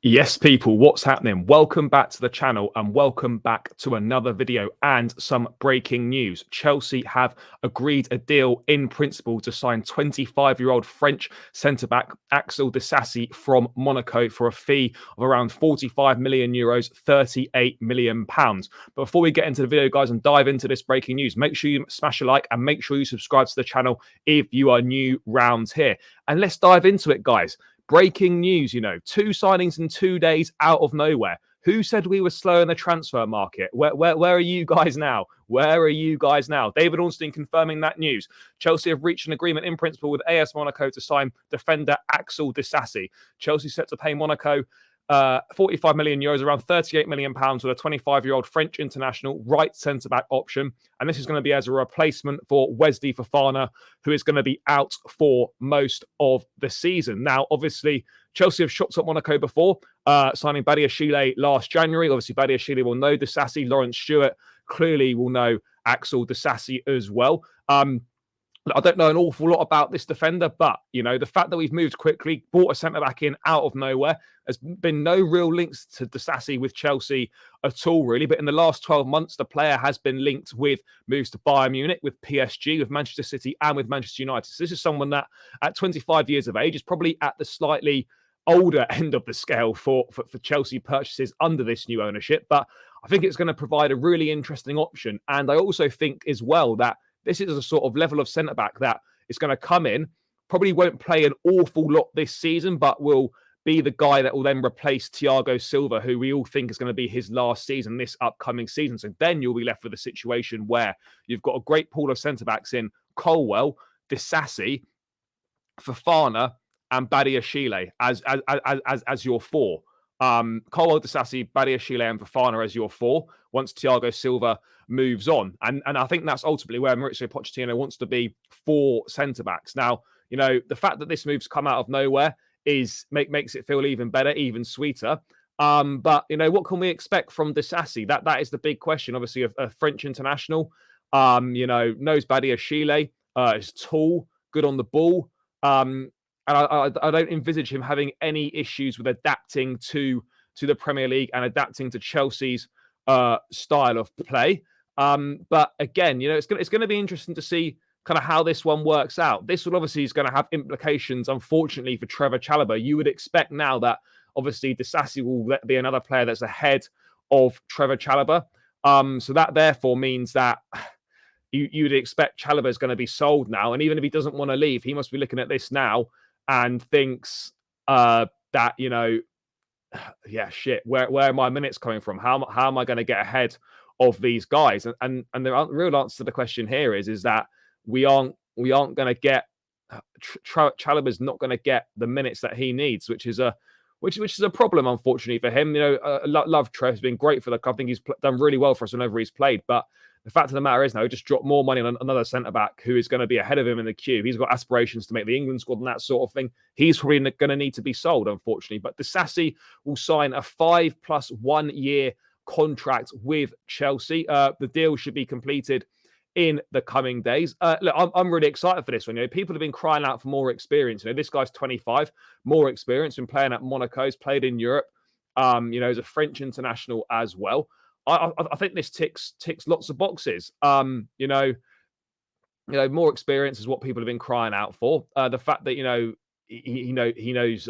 Yes, people, what's happening? Welcome back to the channel and welcome back to another video and some breaking news. Chelsea have agreed a deal in principle to sign 25-year-old French centre-back Axel Disasi from Monaco for a fee of around 45 million euros, 38 million pounds. But before we get into the video, guys, and dive into this breaking news, make sure you smash a like and make sure you subscribe to the channel if you are new round here. And let's dive into it, guys. Breaking news, two signings in 2 days out of nowhere. Who said we were slow in the transfer market? Where are you guys now? Where are you guys now? David Ornstein confirming that news. Chelsea have reached an agreement in principle with AS Monaco to sign defender Axel Disasi. Chelsea set to pay Monaco 45 million euros, around 38 million pounds, with a 25-year-old French international right centre-back option. And this is going to be as a replacement for Wesley Fofana, who is going to be out for most of the season. Now, obviously, Chelsea have shopped at Monaco before, signing Badiashile last January. Obviously, Badiashile will know Disasi. Lawrence Stewart clearly will know Axel Disasi as well. I don't know an awful lot about this defender, but, the fact that we've moved quickly, brought a centre-back in out of nowhere, there's been no real links to Disasi with Chelsea at all, really. But in the last 12 months, the player has been linked with moves to Bayern Munich, with PSG, with Manchester City, and with Manchester United. So this is someone that, at 25 years of age, is probably at the slightly older end of the scale for Chelsea purchases under this new ownership. But I think it's going to provide a really interesting option. And I also think as well that this is a sort of level of centre-back that is going to come in, probably won't play an awful lot this season, but will be the guy that will then replace Thiago Silva, who we all think is going to be his last season this upcoming season. So then you'll be left with a situation where you've got a great pool of centre-backs in Colwell, Disasi, Fofana, and Badiashile as your four. Colwell, Disasi, Badiashile, and Fofana as your four once Thiago Silva moves on. And I think that's ultimately where Mauricio Pochettino wants to be for centre-backs. Now, the fact that this move's come out of nowhere makes it feel even better, even sweeter. But, what can we expect from Disasi? That is the big question. Obviously, a French international, knows Badiashile, is tall, good on the ball. And I don't envisage him having any issues with adapting to the Premier League and adapting to Chelsea's style of play. But again, it's going to be interesting to see kind of how this one works out. This will obviously is going to have implications, unfortunately, for Trevor Chalobah. You would expect now that obviously Disasi will be another player that's ahead of Trevor Chalobah. So that therefore means that you'd expect Chalobah is going to be sold now. And even if he doesn't want to leave, he must be looking at this now and thinks that, yeah, shit, where are my minutes coming from? How am I going to get ahead of these guys? And the real answer to the question here is that we aren't going to get Chalobah's not going to get the minutes that he needs, which is a problem, unfortunately, for him. Love Trev, has been great for the club. I think he's done really well for us whenever he's played. But the fact of the matter is now he just dropped more money on another centre-back who is going to be ahead of him in the queue. He's got aspirations to make the England squad and that sort of thing. He's probably going to need to be sold, unfortunately. But Disasi will sign a 5+1 year contract with Chelsea. The deal should be completed in the coming days. Look, I'm really excited for this one. People have been crying out for more experience. This guy's 25, more experience, been playing at Monaco, he's played in Europe. As a French international as well. I think this ticks lots of boxes. More experience is what people have been crying out for. The fact that he knows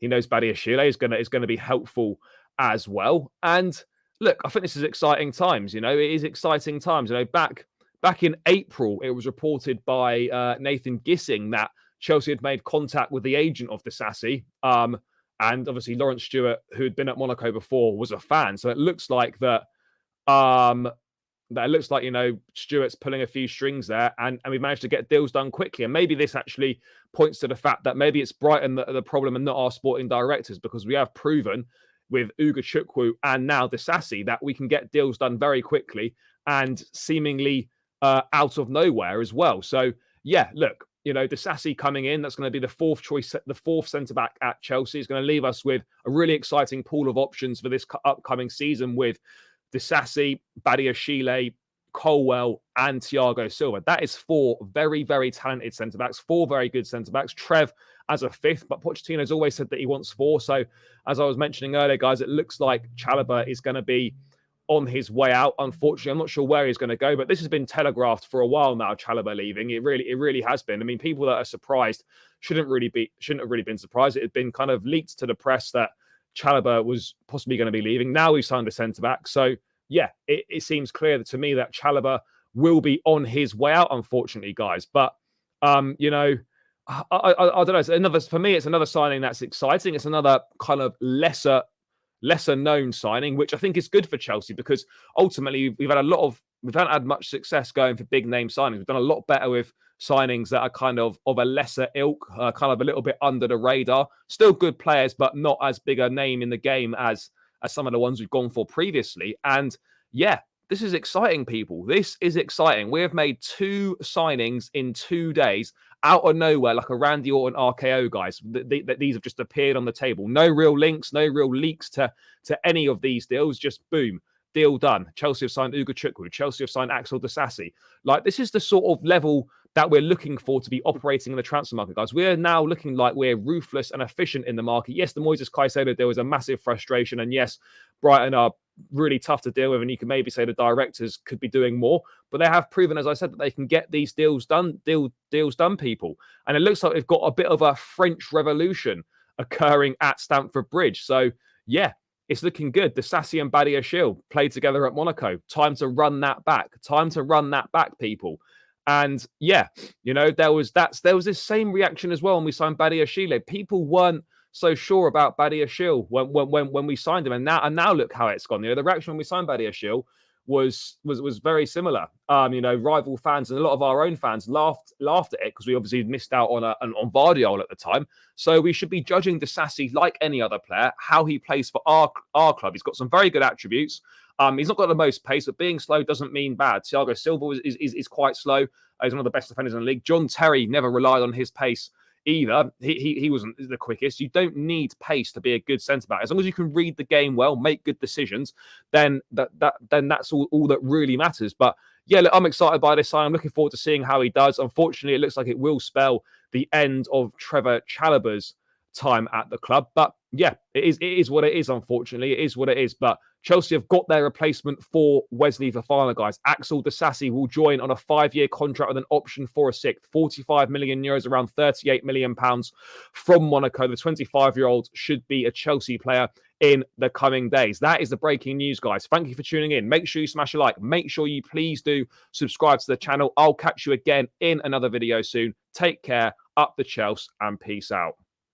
Badiashile is going to be helpful as well. And look, I think this is exciting times. It is exciting times. Back in April, it was reported by Nathan Gissing that Chelsea had made contact with the agent of Disasi. And obviously, Lawrence Stewart, who had been at Monaco before, was a fan. So it looks like that. Stewart's pulling a few strings there, and we've managed to get deals done quickly. And maybe this actually points to the fact that maybe it's Brighton that are the problem and not our sporting directors, because we have proven with Ugo Chukwu and now Disasi that we can get deals done very quickly and seemingly out of nowhere as well. So yeah, look. Disasi coming in, that's going to be the fourth choice, the fourth centre-back at Chelsea. Is going to leave us with a really exciting pool of options for this upcoming season with Disasi, Badiashile, Colwell, and Thiago Silva. That is four very, very talented centre-backs, four very good centre-backs. Trev as a fifth, but Pochettino's always said that he wants four. So as I was mentioning earlier, guys, it looks like Chalobah is going to be on his way out. Unfortunately, I'm not sure where he's going to go, but this has been telegraphed for a while now. Chalobah leaving, it really has been. I mean, people that are surprised shouldn't have really been surprised. It had been kind of leaked to the press that Chalobah was possibly going to be leaving. Now we've signed a centre back, so yeah, it seems clear to me that Chalobah will be on his way out. Unfortunately, guys, but you know. I don't know. For me, it's another signing that's exciting. It's another kind of lesser known signing, which I think is good for Chelsea because ultimately we haven't had much success going for big name signings. We've done a lot better with signings that are kind of a lesser ilk, kind of a little bit under the radar. Still good players, but not as big a name in the game as some of the ones we've gone for previously. And yeah, this is exciting, people. This is exciting. We have made 2 signings in 2 days out of nowhere, like a Randy Orton RKO, guys. These have just appeared on the table. No real links, no real leaks to any of these deals. Just boom, deal done. Chelsea have signed Ugo Chukwu. Chelsea have signed Axel Disasi. Like, this is the sort of level that we're looking for to be operating in the transfer market, guys. We're now looking like we're ruthless and efficient in the market. Yes, the Moises Caicedo deal was a massive frustration. And yes, Brighton are really tough to deal with, and you can maybe say the directors could be doing more, but they have proven, as I said, that they can get these deals done, people. And it looks like we've got a bit of a French Revolution occurring at Stamford Bridge. So yeah, it's looking good. Disasi and Badiashile played together at Monaco. Time to run that back. People. And yeah, you know, there was this same reaction as well when we signed Badiashile. People weren't so sure about Badiashile when we signed him, and now look how it's gone. You know, the reaction when we signed Badiashile was very similar. You know, rival fans and a lot of our own fans laughed at it because we obviously missed out on Vardiol at the time. So we should be judging Disasi like any other player, how he plays for our club. He's got some very good attributes. He's not got the most pace, but being slow doesn't mean bad. Thiago Silva is quite slow. He's one of the best defenders in the league. John Terry never relied on his pace either. He wasn't the quickest. You don't need pace to be a good centre back. As long as you can read the game well, make good decisions, then that's all that really matters. But yeah, look, I'm excited by this sign. I'm looking forward to seeing how he does. Unfortunately, it looks like it will spell the end of Trevor Chalobah's time at the club. But yeah, it is what it is. Unfortunately, it is what it is. But Chelsea have got their replacement for Wesley Fofana, guys. Axel Disasi will join on a 5-year contract with an option for a 6th. 45 million euros, around 38 million pounds from Monaco. The 25-year-old should be a Chelsea player in the coming days. That is the breaking news, guys. Thank you for tuning in. Make sure you smash a like. Make sure you please do subscribe to the channel. I'll catch you again in another video soon. Take care, up the Chelsea, and peace out.